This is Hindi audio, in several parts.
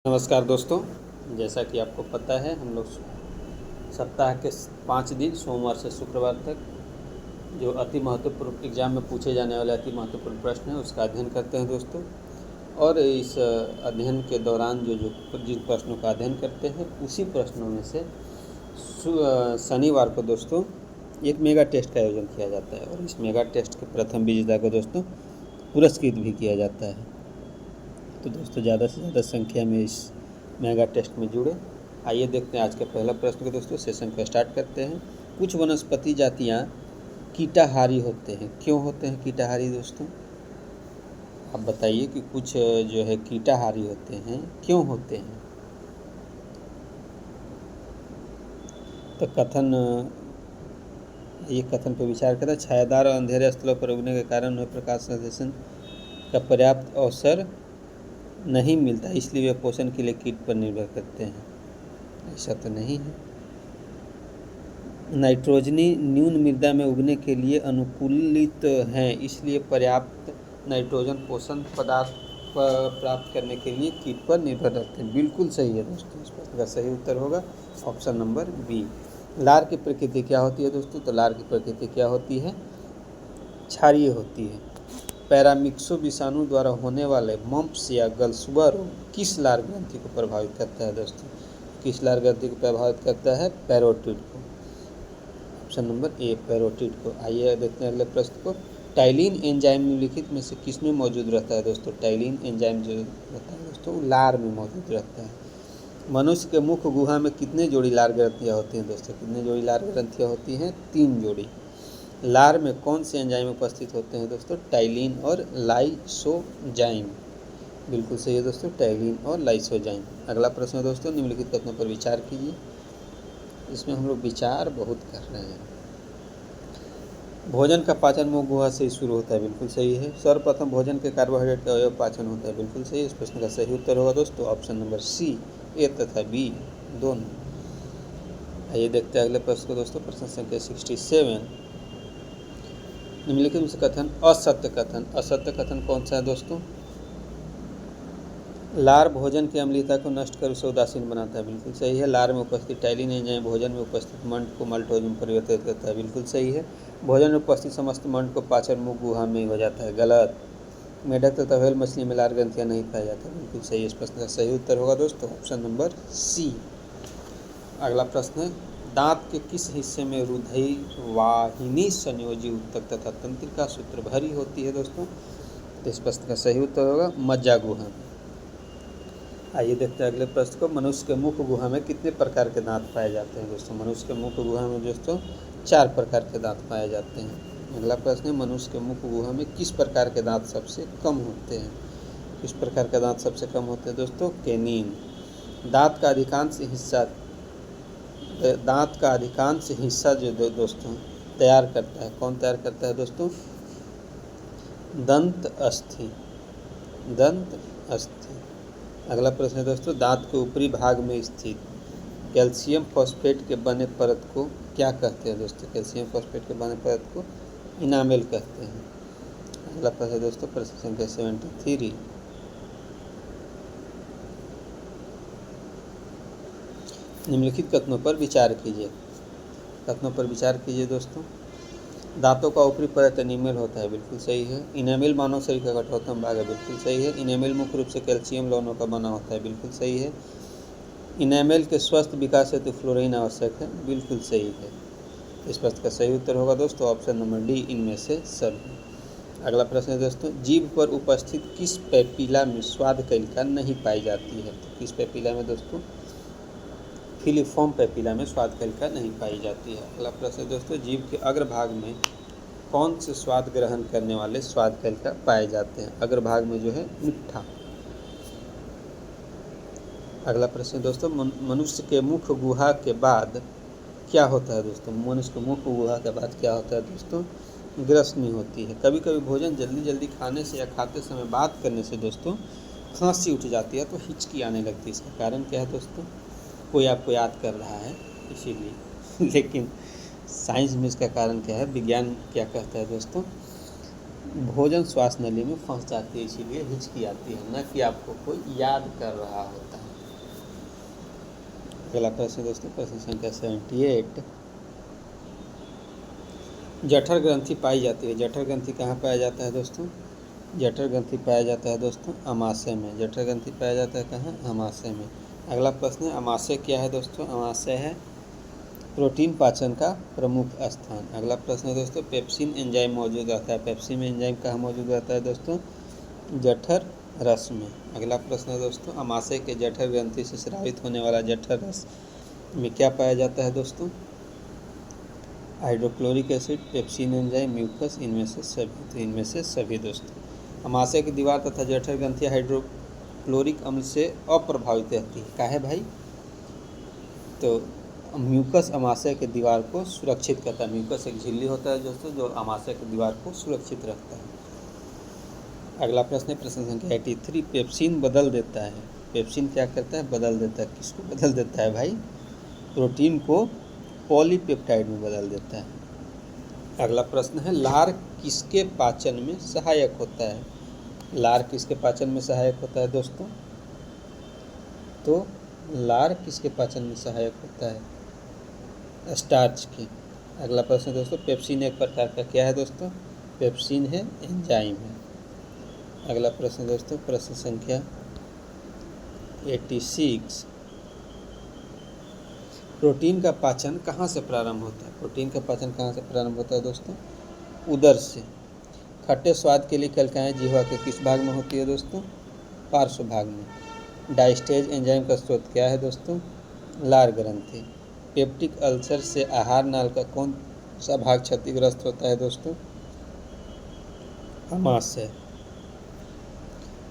नमस्कार दोस्तों, जैसा कि आपको पता है हम लोग सप्ताह के 5 दिन सोमवार से शुक्रवार तक जो अति महत्वपूर्ण एग्ज़ाम में पूछे जाने वाले अति महत्वपूर्ण प्रश्न हैं उसका अध्ययन करते हैं दोस्तों। और इस अध्ययन के दौरान जिन प्रश्नों का अध्ययन करते हैं उसी प्रश्नों में से शनिवार को दोस्तों एक मेगा टेस्ट का आयोजन किया जाता है और इस मेगा टेस्ट के प्रथम विजेता को दोस्तों पुरस्कृत भी किया जाता है। तो दोस्तों ज़्यादा से ज़्यादा संख्या में इस मेगा टेस्ट में जुड़े। आइए देखते हैं आज का पहला प्रश्न को दोस्तों। सेशन को स्टार्ट करते हैं। कुछ वनस्पति जातियाँ कीटाहारी होते हैं, क्यों होते हैं कीटाहारी दोस्तों? आप बताइए कि कुछ जो है कीटाहारी होते हैं, क्यों होते हैं? तो ये कथन पर विचार करें। छायादार और अंधेरे स्थलों पर उगने के कारण उन्हें प्रकाश संश्लेषण का पर्याप्त अवसर नहीं मिलता, इसलिए वे पोषण के लिए कीट पर निर्भर करते हैं। ऐसा तो नहीं है। नाइट्रोजनी न्यून मृदा में उगने के लिए अनुकूलित हैं, इसलिए पर्याप्त नाइट्रोजन पोषण पदार्थ प्राप्त करने के लिए कीट पर निर्भर रहते हैं। बिल्कुल सही है दोस्तों। इस प्रश्न का सही उत्तर होगा ऑप्शन नंबर बी। लार की प्रकृति क्या होती है दोस्तों? तो लार की प्रकृति क्या होती है? क्षारीय होती है। पैरामिक्सो विषाणु द्वारा होने वाले मम्प्स या गलसुआ रोग किस लार ग्रंथि को प्रभावित करता है दोस्तों? किस लार ग्रंथि को प्रभावित करता है? पैरोटिड को। ऑप्शन नंबर ए पैरोटिड को। आइए देखते हैं अगले प्रश्न को। टाइलिन एंजाइम निम्नलिखित में से किसमें मौजूद रहता है दोस्तों? टाइलिन एंजाइम जो रहता है दोस्तों लार में मौजूद रहता है। मनुष्य के मुख गुहा में कितने जोड़ी लार ग्रंथियाँ होती हैं दोस्तों? कितने जोड़ी लार ग्रंथियाँ होती हैं? 3 जोड़ी। लार में कौन से एंजाइम उपस्थित होते हैं दोस्तों? टाइलिन और लाइसोजाइम। बिल्कुल सही है दोस्तों, टाइलिन और लाइसोजाइम। अगला प्रश्न है दोस्तों। निम्नलिखित कथनों पर विचार कीजिए। इसमें हम लोग विचार बहुत कर रहे हैं। भोजन का पाचन मुख गुहा से शुरू होता है। बिल्कुल सही है। सर्वप्रथम भोजन के कार्बोहाइड्रेट का अवयव पाचन होता है। बिल्कुल सही। इस प्रश्न का सही उत्तर होगा दोस्तों ऑप्शन नंबर सी, ए तथा बी दोनों। आइए देखते हैं अगले प्रश्न को दोस्तों। प्रश्न संख्या 67। निम्नलिखित में से कथन असत्य कथन। असत्य कथन कौन सा है दोस्तों? लार भोजन की अम्लीयता को नष्ट कर उसे उदासीन बनाता है। बिल्कुल सही है। लार में उपस्थित टाइलिन एंजाइम भोजन में उपस्थित मंड को माल्टोज में परिवर्तित करता है। बिल्कुल सही है। भोजन में उपस्थित समस्त मंड को पाचन मुख गुहा में हो जाता है। गलत। मेढक तथा व्हेल मछली में लार ग्रंथियाँ नहीं पाया जाता। बिल्कुल सही। इस प्रश्न का सही उत्तर होगा दोस्तों ऑप्शन नंबर सी। अगला प्रश्न है। दांत के किस हिस्से में रुधिरवाहिनी संयोजी ऊतक तथा तंत्रिका सूत्र भरी होती है दोस्तों? तो इस प्रश्न का सही उत्तर होगा मज्जा गुहा में। आइए देखते हैं अगले प्रश्न को। मनुष्य के मुख गुहा में कितने प्रकार के दांत पाए जाते हैं दोस्तों? मनुष्य के मुख गुहा में दोस्तों 4 प्रकार के दांत पाए जाते हैं। अगला प्रश्न है। मनुष्य के मुख गुहा में किस प्रकार के दांत सबसे कम होते हैं? किस प्रकार के दांत सबसे कम होते हैं दोस्तों? कैनिन। दांत का अधिकांश हिस्सा जो दोस्तों तैयार करता है, कौन तैयार करता है दोस्तों? दंत अस्थि। दंत अस्थि। अगला प्रश्न है दोस्तों। दांत के ऊपरी भाग में स्थित कैल्शियम फॉस्फेट के बने परत को क्या कहते हैं दोस्तों? कैल्शियम फॉस्फेट के बने परत को इनामेल कहते हैं। अगला प्रश्न है दोस्तों। प्रश्न संख्या 73। निम्नलिखित कथनों पर विचार कीजिए। कथनों पर विचार कीजिए दोस्तों। दांतों का ऊपरी परत इनेमेल होता है। बिल्कुल सही है। इनेमेल मानव शरीर का कठोरतम भाग है। बिल्कुल सही है। इनेमेल मुख्य रूप से कैल्शियम लवणों का बना होता है। बिल्कुल सही है। इनेमेल के स्वस्थ विकास हेतु फ्लोरीन आवश्यक है। बिल्कुल सही है। इस प्रश्न का सही उत्तर होगा दोस्तों ऑप्शन नंबर डी, इनमें से सभी। अगला प्रश्न है दोस्तों। जीभ पर उपस्थित किस पेपिला में स्वाद कलिका नहीं पाई जाती है? तो किस पेपिला में दोस्तों? फिलिफॉर्म पेपिला में स्वाद कलिका नहीं पाई जाती है। अगला प्रश्न है दोस्तों। जीभ के अग्रभाग में कौन से स्वाद ग्रहण करने वाले स्वाद कलिका पाए जाते हैं? अग्रभाग में जो है मिठा। अगला प्रश्न है दोस्तों। मनुष्य के मुख गुहा के बाद क्या होता है दोस्तों? मनुष्य के मुख गुहा के बाद क्या होता है दोस्तों? ग्रसनी होती है। कभी कभी भोजन जल्दी जल्दी खाने से या खाते समय बात करने से दोस्तों खांसी उठ जाती है, तो हिचकी आने लगती है। इसका कारण क्या है दोस्तों? कोई आपको याद कर रहा है इसीलिए। लेकिन साइंस में इसका कारण क्या है? विज्ञान क्या कहता है दोस्तों? भोजन श्वास नली में फंस जाती है, इसीलिए हिचकी आती है, न कि आपको कोई याद कर रहा होता है। अगला प्रश्न दोस्तों, प्रश्न संख्या 78। जठर ग्रंथि पाई जाती है। जठर ग्रंथि कहाँ पाया जाता है दोस्तों? जठर ग्रंथि पाया जाता है दोस्तों अमाशय में। जठर ग्रंथि पाया जाता है कहाँ? अमाशय में। अगला प्रश्न है, अमाशय क्या है दोस्तों? अमाशय है प्रोटीन पाचन का प्रमुख स्थान। अगला प्रश्न है दोस्तों, पेप्सिन एंजाइम मौजूद रहता है। पेप्सिन एंजाइम कहाँ मौजूद रहता है दोस्तों? जठर रस में। अगला प्रश्न है दोस्तों, अमाशय के जठर ग्रंथि से स्रावित होने वाला जठर रस में क्या पाया जाता है दोस्तों? Hydrochloric acid, pepsin enzyme, mucus, इनमें से सभी। तो इनमें से सभी दोस्तों। अमाशय की दीवार तथा जठर ग्रंथि हाइड्रोक्लोरिक अम्ल से अप्रभावित रहती है। काहे भाई? तो म्यूकस अमाशय के दीवार को सुरक्षित करता है। म्यूकस एक झिल्ली होता है दोस्तों जो अमाशय की दीवार को सुरक्षित रखता है। अगला प्रश्न है, प्रश्न संख्या 83। पेप्सिन बदल देता है। पेप्सिन क्या करता है? बदल देता है। किसको बदल देता है भाई? प्रोटीन को पॉलीपेप्टाइड में बदल देता है। अगला प्रश्न है, लार किसके पाचन में सहायक होता है? लार किसके पाचन में सहायक होता है दोस्तों? तो लार किसके पाचन में सहायक होता है? स्टार्च की। अगला प्रश्न दोस्तों, पेप्सिन एक प्रकार का क्या है दोस्तों? पेप्सिन है एंजाइम है। अगला प्रश्न दोस्तों, प्रश्न संख्या 86। प्रोटीन का पाचन कहाँ से प्रारंभ होता है? प्रोटीन का पाचन कहाँ से प्रारंभ होता है दोस्तों? उदर से। खट्टे स्वाद के लिए कलिकाएँ जिह्वा के किस भाग में होती है दोस्तों? पार्श्व भाग में। डाइस्टेज एंजाइम का स्रोत क्या है दोस्तों? लार ग्रंथि। पेप्टिक अल्सर से आहार नाल का कौन सा भाग क्षतिग्रस्त होता है दोस्तों? अमाशय।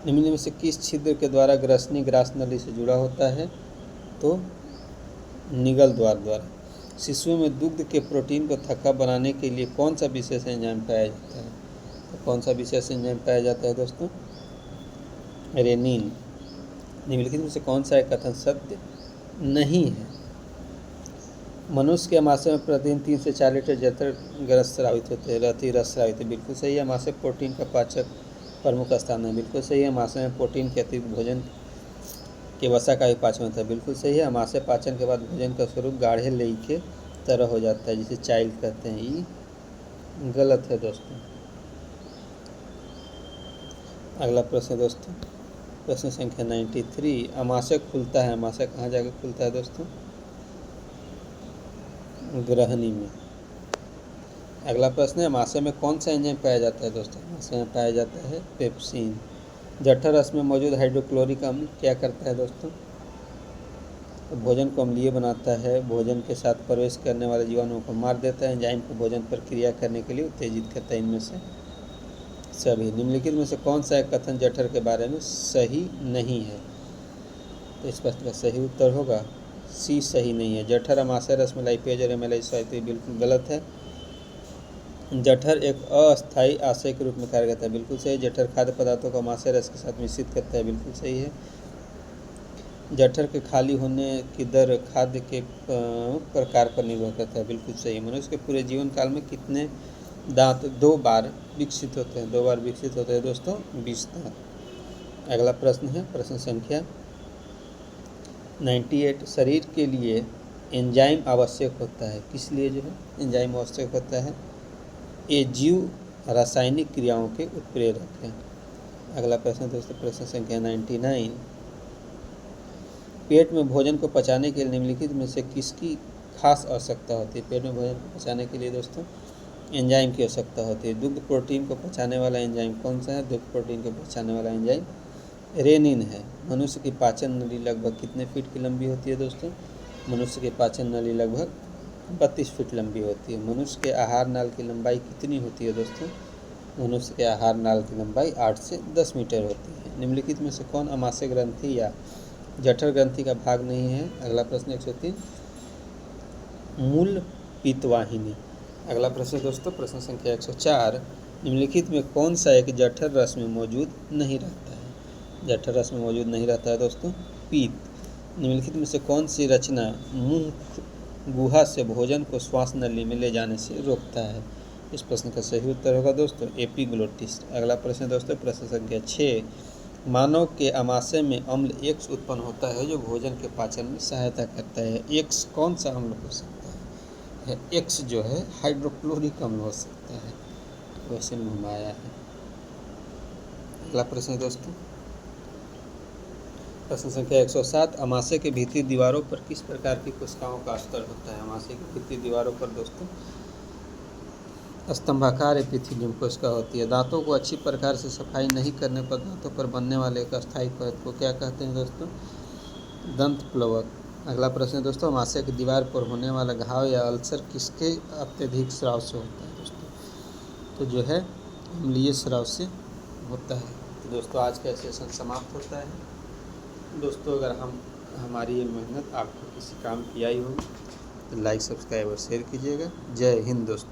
निम्न में से किस छिद्र के द्वारा ग्रसनी ग्रास नली से जुड़ा होता है? तो निगल द्वारा। शिशुओं में दुग्ध के प्रोटीन को थक्का बनाने के लिए कौन सा विशेष एंजाइम पाया जाता है? तो कौन सा विशेष एंजाइम पाया जाता है दोस्तों? रेनिन। निम्नलिखित में से कौन सा एक कथन सत्य नहीं है? मनुष्य के अमाशय में प्रतिदिन 3 से 4 लीटर जठर रस स्रावित होते हैं। रस स्रावित है, बिल्कुल सही है। अमाशय प्रोटीन का पाचक प्रमुख स्थान है, बिल्कुल सही है। अमाशय में प्रोटीन के अतिरिक्त भोजन के वसा का भी पाचन होता है, बिल्कुल सही है। अमाशय पाचन के बाद भोजन का स्वरूप गाढ़े लेई के तरह हो जाता है, जिसे चाइल्ड कहते हैं। ये गलत है दोस्तों। अगला प्रश्न दोस्तों, प्रश्न संख्या 93। अमाशय खुलता है। अमाशय कहाँ जाकर खुलता है दोस्तों? ग्रहणी में। अगला प्रश्न है, अमाशय में कौन सा एंजाइम पाया जाता है दोस्तों? अमाशय में पाया जाता है पेप्सिन। जठर रस में मौजूद हाइड्रोक्लोरिक अम्ल क्या करता है दोस्तों? तो भोजन को अम्लीय बनाता है, भोजन के साथ प्रवेश करने वाले जीवाणुओं को मार देता है, एंजाइम को भोजन पर क्रिया करने के लिए उत्तेजित करता है। इनमें से सभी। निम्नलिखित में से कौन सा एक कथन जठर के बारे में सही नहीं है? तो इस प्रश्न का सही उत्तर होगा सी, सही नहीं है। जठर अमाशय रस में लाइपेज और एमाइलेज बिल्कुल गलत है। जठर एक अस्थायी आशय के रूप में कार्य करता है, बिल्कुल सही। जठर खाद्य पदार्थों को अमाशय रस के साथ मिश्रित करता है, बिल्कुल सही है। जठर के खाली होने की दर खाद्य के प्रकार पर निर्भर करता है, बिल्कुल सही। मनुष्य के पूरे जीवन काल में कितने दांत 2 बार विकसित होते हैं? 2 बार विकसित होते हैं दोस्तों 20 दांत। अगला प्रश्न है, प्रश्न संख्या 98। शरीर के लिए एंजाइम आवश्यक होता है। किस लिए जो है एंजाइम आवश्यक होता है? ये जीव रासायनिक क्रियाओं के उत्प्रेरक हैं। अगला प्रश्न दोस्तों, प्रश्न संख्या 99। पेट में भोजन को पचाने के लिए निम्नलिखित में से किसकी खास आवश्यकता होती है? पेट में भोजन को पचाने के लिए दोस्तों एंजाइम की आवश्यकता होती है। दुग्ध प्रोटीन को पचाने वाला एंजाइम कौन सा है? दुग्ध प्रोटीन को पचाने वाला एंजाइम रेनिन है। मनुष्य की पाचन नली लगभग कितने फीट की लंबी होती है दोस्तों? मनुष्य की पाचन नली लगभग 32 फीट लंबी होती है। मनुष्य के आहार नाल की लंबाई कितनी होती है दोस्तों? मनुष्य के आहार नाल की लंबाई 8 से 10 मीटर होती है। निम्नलिखित में से कौन अमाशय ग्रंथि या जठर ग्रंथि का भाग नहीं है? अगला प्रश्न 103। मूल पित्तवाहिनी। अगला प्रश्न दोस्तों, प्रश्न संख्या 104। निम्नलिखित में कौन सा एक जठर रस में मौजूद नहीं रहता है? जठर रस में मौजूद नहीं रहता है दोस्तों पित्त। निम्नलिखित में से कौन सी रचना मुंह गुहा से भोजन को श्वास नली में ले जाने से रोकता है? इस प्रश्न का सही उत्तर होगा दोस्तों एपिग्लोटिस। अगला प्रश्न दोस्तों, प्रश्न संख्या 6। मानव के आमाशय में अम्ल एक्स उत्पन्न होता है जो भोजन के पाचन में सहायता करता है। एक्स कौन सा अम्ल हो सकता है? एक्स जो है हाइड्रोक्लोरिक अम्ल हो सकता है, वैसे में घुमाया है। अगला प्रश्न है दोस्तों, प्रश्न संख्या 107, आमाशय के भीतरी दीवारों पर किस प्रकार की कोशिकाओं का स्तर होता है? आमाशय की भीतरी दीवारों पर दोस्तों स्तंभाकार एपिथेलियम कोशिका होती है। दांतों को अच्छी प्रकार से सफाई नहीं करने पर दांतों पर बनने वाले एक अस्थायी परत को क्या कहते हैं दोस्तों? दंत प्लवक। अगला प्रश्न है दोस्तों, आमाशय की दीवार पर होने वाला घाव या अल्सर किसके अत्यधिक स्राव से होता है दोस्तों? तो जो है अम्लीय स्राव से होता है। तो दोस्तों आज का सेशन समाप्त होता है। दोस्तों अगर हमारी ये मेहनत आपको किसी काम की आई होगी तो लाइक, सब्सक्राइब और शेयर कीजिएगा। जय हिंद दोस्तों।